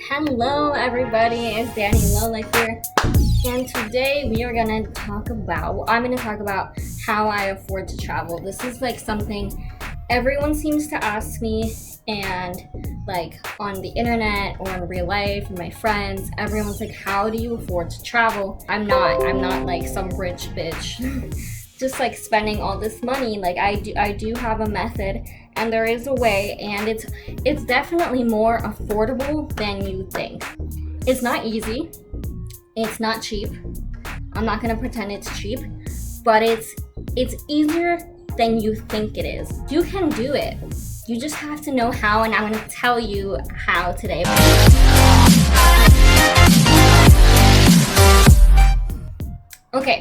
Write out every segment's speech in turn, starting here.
Hello everybody, it's Danny Lola here, and today I'm gonna talk about how I afford to travel. This is like something everyone seems to ask me, and like on the internet or in real life, and my friends, everyone's like, how do you afford to travel? I'm not like some rich bitch just like spending all this money. Like I do have a method, and there is a way, and it's definitely more affordable than you think. It's not easy, it's not cheap. I'm not gonna pretend it's cheap, but it's easier than you think it is. You can do it. You just have to know how, and I'm gonna tell you how today. Okay,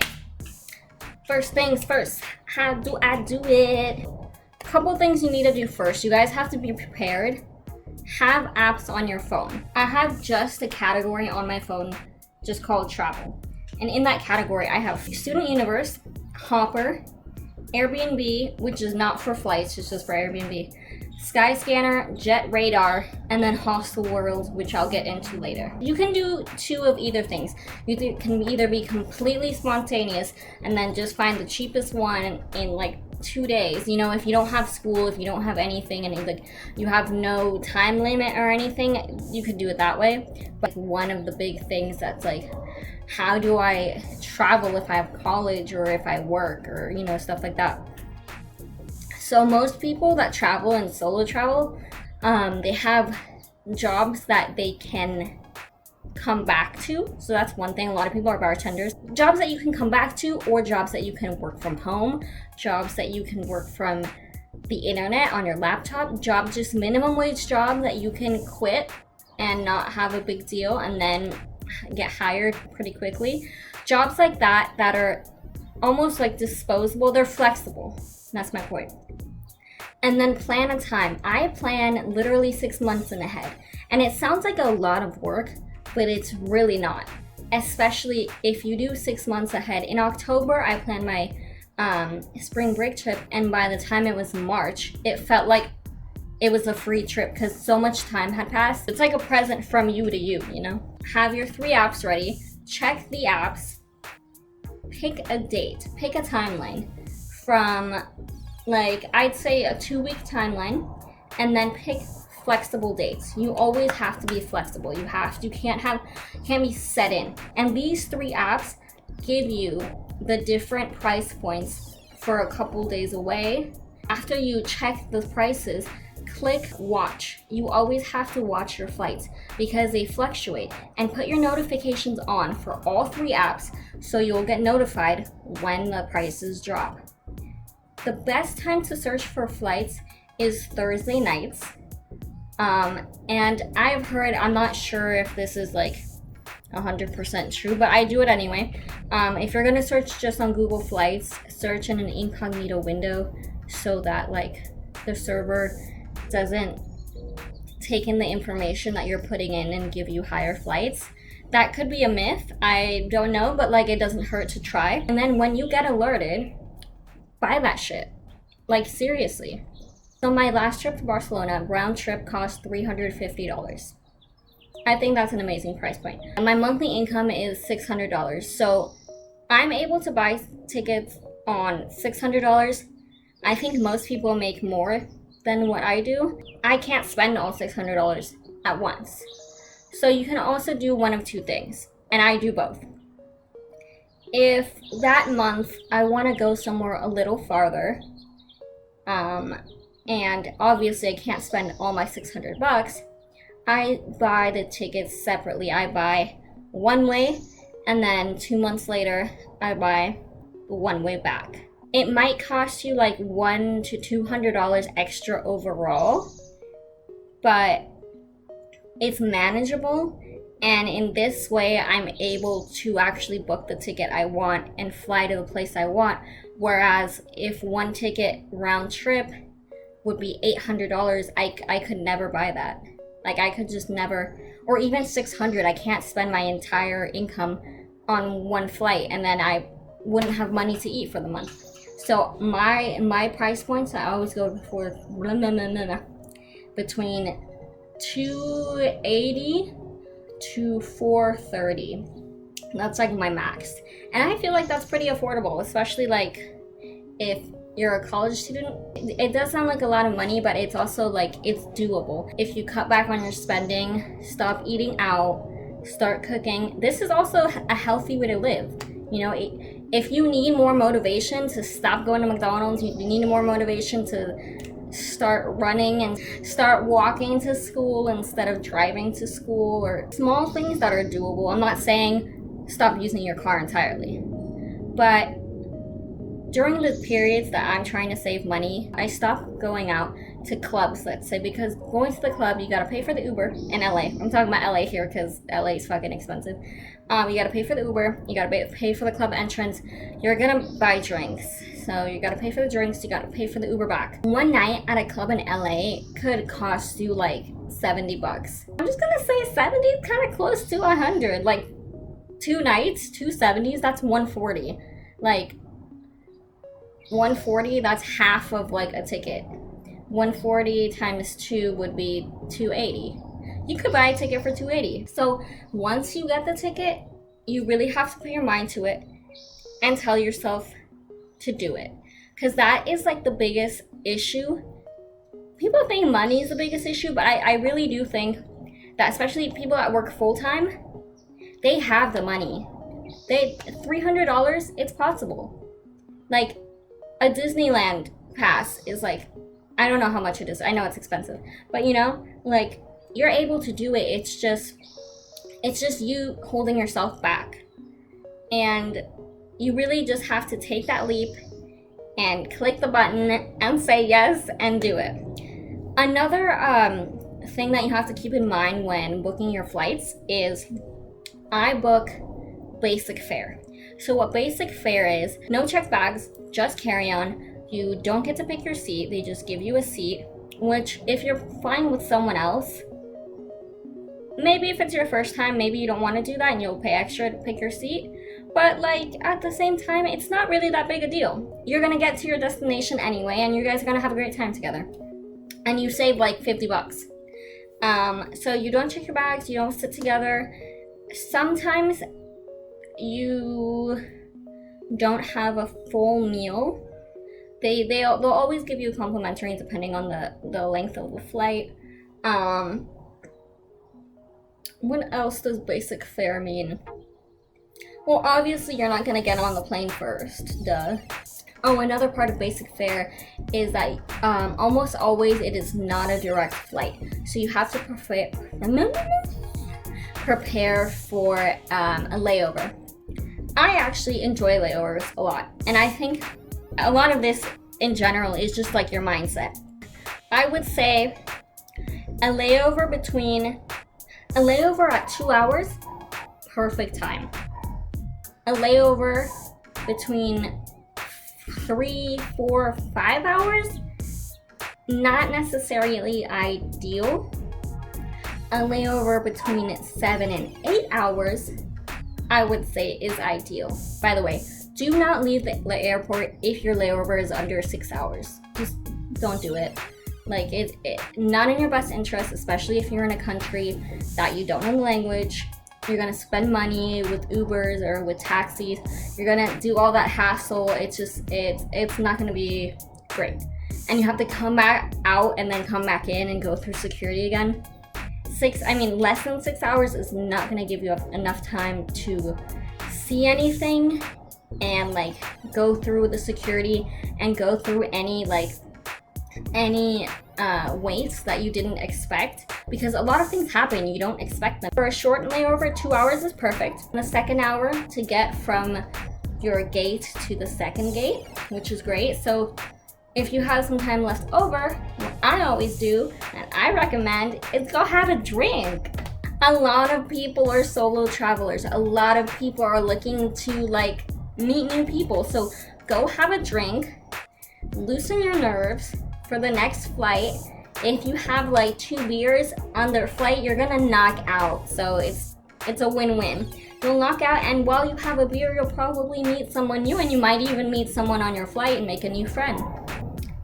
first things first, how do I do it? Couple things you need to do first. You guys have to be prepared. Have apps on your phone. I have just a category on my phone just called travel. And in that category, I have Student Universe, Hopper, Airbnb, which is not for flights, it's just for Airbnb, Skyscanner, Jet Radar, and then Hostel World, which I'll get into later. You can do two of either things. You can either be completely spontaneous and then just find the cheapest one in like 2 days. You know, if you don't have school, if you don't have anything, and like you have no time limit or anything, you could do it that way. But one of the big things that's like, how do I travel if I have college or if I work, or you know, stuff like that. So most people that travel and solo travel, they have jobs that they can come back to. So that's one thing. A lot of people are bartenders. Jobs that you can come back to, or jobs that you can work from home, jobs that you can work from the internet on your laptop, job, just minimum wage job that you can quit and not have a big deal and then get hired pretty quickly. Jobs like that are almost like disposable. They're flexible. That's my point. And then plan a time. I plan literally 6 months in ahead. And it sounds like a lot of work, but it's really not. Especially if you do 6 months ahead. In October, I planned my spring break trip, and by the time it was March, it felt like it was a free trip because so much time had passed. It's like a present from you to you, you know? Have your 3 apps ready. Check the apps. Pick a date. Pick a timeline from, like, I'd say a 2-week timeline, and then pick flexible dates. You always have to be flexible. You can't be set in. And these 3 apps give you the different price points for a couple days away. After you check the prices, click watch. You always have to watch your flights because they fluctuate, and put your notifications on for all 3 apps so you'll get notified when the prices drop. The best time to search for flights is Thursday nights. And I've heard, I'm not sure if this is like 100% true, but I do it anyway. If you're gonna search just on Google Flights, search in an incognito window so that like the server doesn't take in the information that you're putting in and give you higher flights. That could be a myth, I don't know, but like it doesn't hurt to try. And then when you get alerted, buy that shit. Like seriously. So my last trip to Barcelona, round trip, cost $350. I think that's an amazing price point. And my monthly income is $600. So I'm able to buy tickets on $600. I think most people make more than what I do. I can't spend all $600 at once. So you can also do one of 2 things, and I do both. If that month I want to go somewhere a little farther, and obviously I can't spend all my $600, I buy the tickets separately. I buy one way, and then 2 months later I buy the one way back. It might cost you like $100 to $200 extra overall, but it's manageable. And in this way, I'm able to actually book the ticket I want and fly to the place I want. Whereas if one ticket round trip would be $800, I could never buy that. Like I could just never, or even $600, I can't spend my entire income on one flight, and then I wouldn't have money to eat for the month. So my price points, I always go between $280 to 430. That's like my max. And I feel like that's pretty affordable, especially like if you're a college student. It does sound like a lot of money, but it's also like it's doable. If you cut back on your spending, stop eating out, start cooking. This is also a healthy way to live. You know, if you need more motivation to stop going to McDonald's, you need more motivation to start running and start walking to school instead of driving to school, or small things that are doable. I'm not saying stop using your car entirely, but during the periods that I'm trying to save money, I stopped going out to clubs, let's say, because going to the club, you gotta pay for the Uber in LA. I'm talking about LA here because LA is fucking expensive. You gotta pay for the Uber, you gotta pay for the club entrance, you're gonna buy drinks. So you gotta pay for the drinks, you gotta pay for the Uber back. One night at a club in LA could cost you like $70. I'm just gonna say 70 is kind of close to 100. Like 2 nights, 2 70s, that's 140. Like 140, that's half of like a ticket. 140 times 2 would be 280. You could buy a ticket for 280. So once you get the ticket, you really have to put your mind to it and tell yourself to do it. Because that is like the biggest issue. People think money is the biggest issue, but I really do think that, especially people that work full-time, they have the money. $300, it's possible. Like a Disneyland pass is like, I don't know how much it is. I know it's expensive, but you know, like you're able to do it. It's just you holding yourself back, and you really just have to take that leap and click the button and say yes and do it. Another thing that you have to keep in mind when booking your flights is I book basic fare. So what basic fare is, no checked bags, just carry-on. You don't get to pick your seat. They just give you a seat, which if you're flying with someone else, maybe if it's your first time, maybe you don't want to do that and you'll pay extra to pick your seat. But like at the same time, it's not really that big a deal. You're gonna get to your destination anyway, and you guys are gonna have a great time together. And you save like $50. So you don't check your bags, you don't sit together. Sometimes you don't have a full meal. They'll always give you complimentary depending on the length of the flight. What else does basic fare mean? Well, obviously you're not gonna get on the plane first, duh. Oh, another part of basic fare is that almost always it is not a direct flight. So you have to prepare for a layover. I actually enjoy layovers a lot, and I think a lot of this in general is just like your mindset. I would say a layover at 2 hours, perfect time. A layover between 3, 4, 5 hours, not necessarily ideal. A layover between 7 and 8 hours, I would say is ideal. By the way, do not leave the airport if your layover is under 6 hours. Just don't do it. Like it's not in your best interest, especially if you're in a country that you don't know the language. You're gonna spend money with Ubers or with taxis. You're gonna do all that hassle. It's not gonna be great. And you have to come back out and then come back in and go through security again. Less than 6 hours is not gonna give you enough time to see anything and like go through the security and go through any waits that you didn't expect, because a lot of things happen you don't expect them. For a short layover, 2 hours is perfect. The second hour to get from your gate to the second gate, which is great. So if you have some time left over, what I always do and I recommend is go have a drink. A lot of people are solo travelers. A lot of people are looking to like meet new people. So go have a drink, loosen your nerves for the next flight. If you have like 2 beers on their flight, you're gonna knock out. So it's a win-win. You'll knock out, and while you have a beer, you'll probably meet someone new, and you might even meet someone on your flight and make a new friend.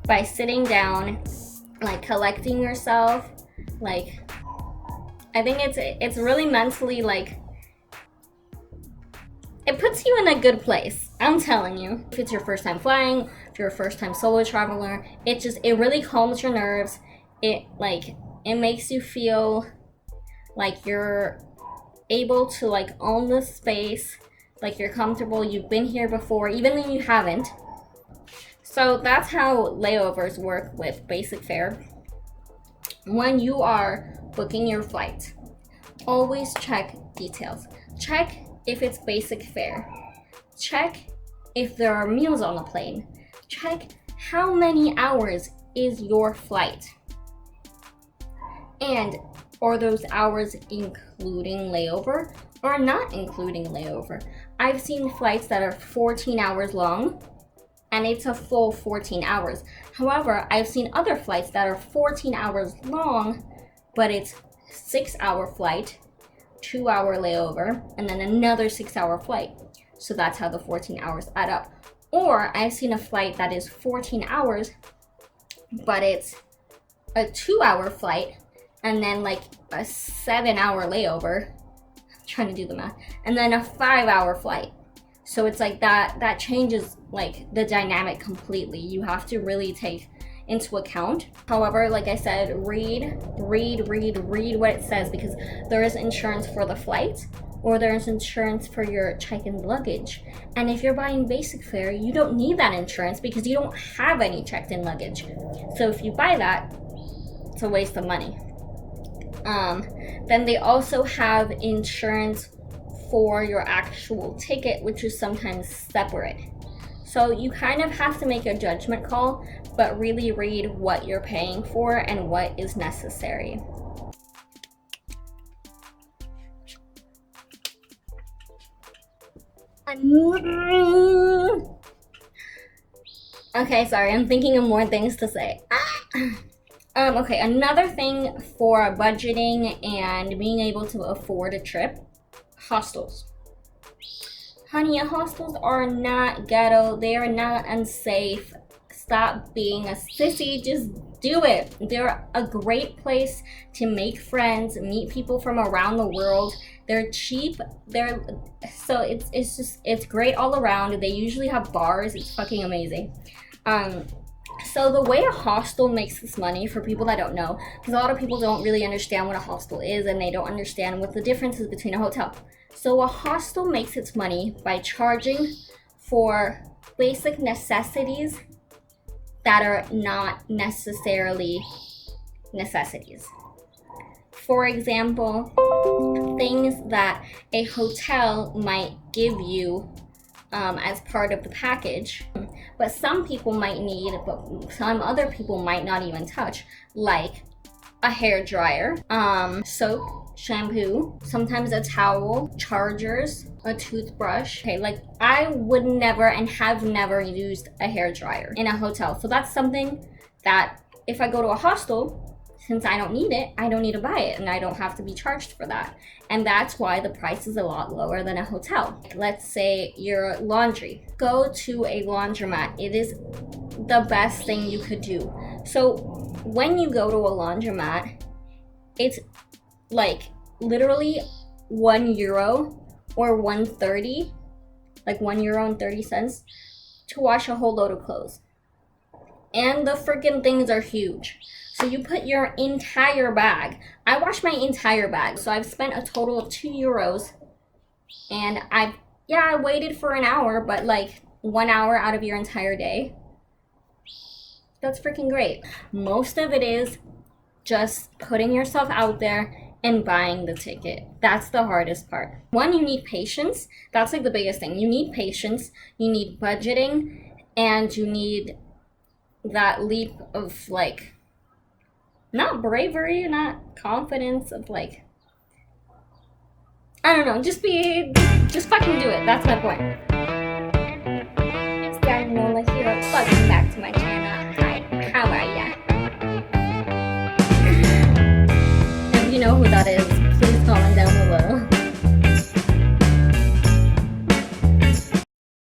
By sitting down, like collecting yourself, like I think it's really mentally like, it puts you in a good place. I'm telling you. If it's your first time flying, if you're a first time solo traveler, it really calms your nerves. It makes you feel like you're able to like own the space, like you're comfortable, you've been here before, even though you haven't. So that's how layovers work with basic fare. When you are booking your flight, always check details. Check if it's basic fare. Check if there are meals on the plane. Check how many hours is your flight. And are those hours including layover or not including layover? I've seen flights that are 14 hours long and it's a full 14 hours. However, I've seen other flights that are 14 hours long, but it's 6-hour flight, 2-hour layover, and then another 6-hour flight. So that's how the 14 hours add up. Or I've seen a flight that is 14 hours, but it's a 2-hour flight, and then like a 7-hour layover. I'm trying to do the math. And then a 5-hour flight. So it's like that changes like the dynamic completely. You have to really take into account. However, like I said, read what it says, because there is insurance for the flight or there's insurance for your check-in luggage. And if you're buying basic fare, you don't need that insurance because you don't have any checked-in luggage. So if you buy that, it's a waste of money. Then they also have insurance for your actual ticket, which is sometimes separate. So you kind of have to make a judgment call, but really read what you're paying for and what is necessary. Okay, sorry, I'm thinking of more things to say. Okay, another thing for budgeting and being able to afford a trip, hostels. Honey, hostels are not ghetto. They are not unsafe. Stop being a sissy. Just do it. They're a great place to make friends, meet people from around the world. They're cheap. It's great all around. They usually have bars. It's fucking amazing. So the way a hostel makes its money, for people that don't know, because a lot of people don't really understand what a hostel is and they don't understand what the difference is between a hotel. So a hostel makes its money by charging for basic necessities that are not necessarily necessities. For example, things that a hotel might give you as part of the package, but some people might need, but some other people might not even touch, like a hair dryer, soap, shampoo, sometimes a towel, chargers, a toothbrush. Okay, like I would never and have never used a hair dryer in a hotel. So that's something that if I go to a hostel, since I don't need it, I don't need to buy it and I don't have to be charged for that. And that's why the price is a lot lower than a hotel. Let's say your laundry. Go to a laundromat. It is the best thing you could do. So when you go to a laundromat, it's like literally €1 or 1.30, like €1.30 to wash a whole load of clothes. And the freaking things are huge. So you put your entire bag. I wash my entire bag. So I've spent a total of €2. And I waited for an hour, but like 1 hour out of your entire day. That's freaking great. Most of it is just putting yourself out there and buying the ticket. That's the hardest part. One, you need patience. That's like the biggest thing. You need patience, you need budgeting, and you need that leap of like, not bravery, not confidence, of like, I don't know, just fucking do it. That's my point.